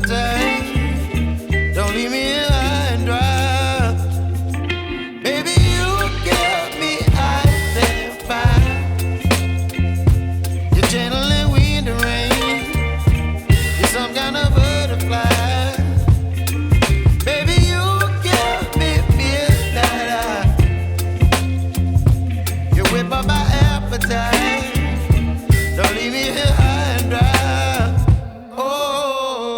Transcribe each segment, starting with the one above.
appetite. Don't leave me here high and dry. Baby, you give me ice and fire. You're channeling wind and rain. You're some kind of butterfly. Baby, you give me midnight. You whip up my appetite. Don't leave me here high and dry. Oh,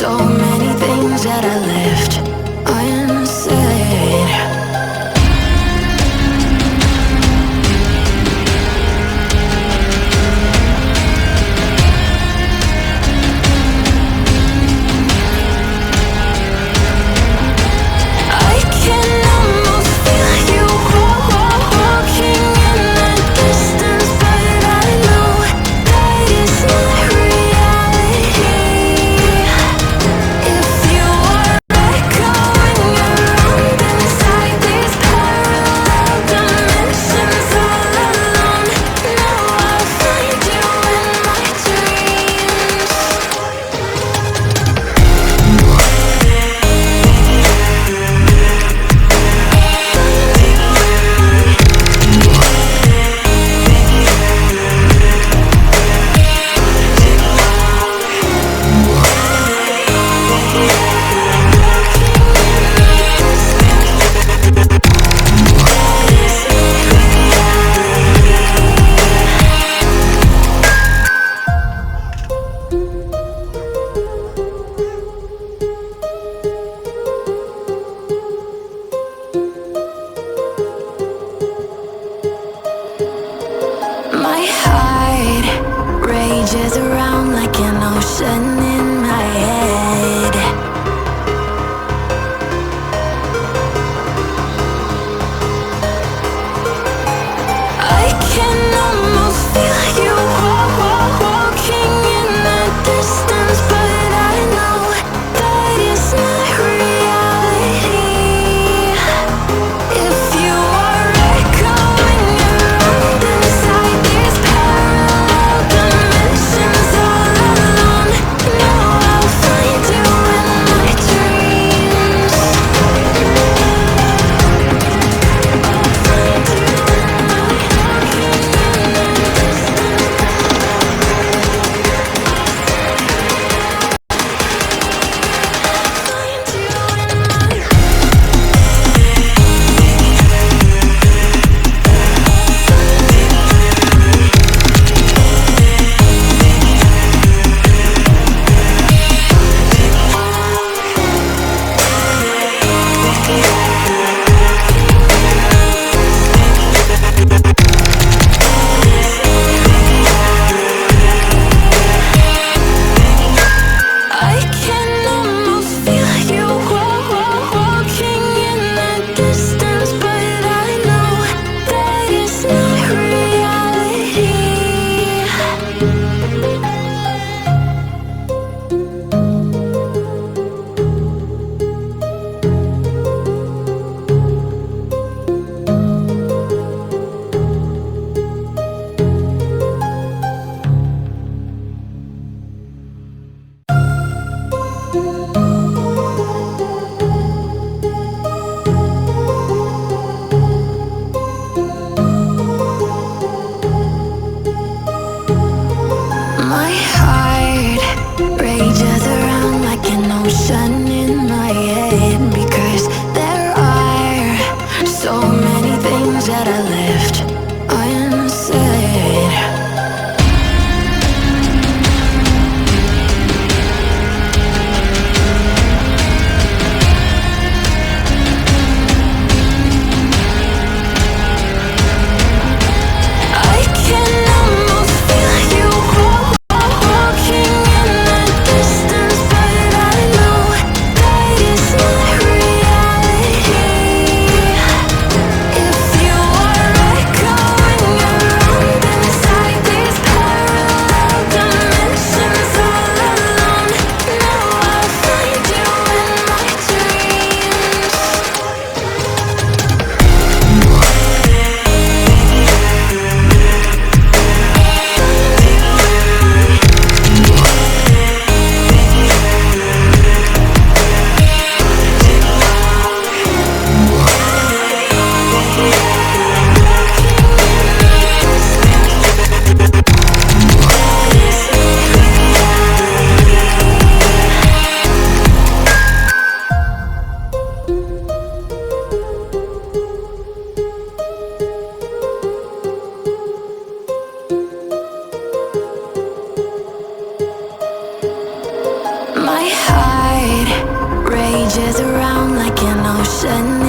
So many things that I left unsaid. I can almost feel you walking in the distance, but I know that it's not reality. If you are echoing around inside these parallel dimensions all alone, now I'll find you in my dreams. My heart rages around like an ocean in my head. I can almost feel you walking in the distance, but I know that it's not reality. If you are echoing around inside these parallel dimensions all alone, now I'll find you in my dreams. I'll find you in my walking in the distance. Find you in my I can almost feel you walking in the distance, but I know that it's not reality. My heart rages around like an ocean in my head, because there are so many things that I left unsaid. I can almost feel you walking in the distance, but I know that it's not reality. If you are echoing around inside these parallel dimensions all alone, now I'll find you in my dreams. My heart rages around like an ocean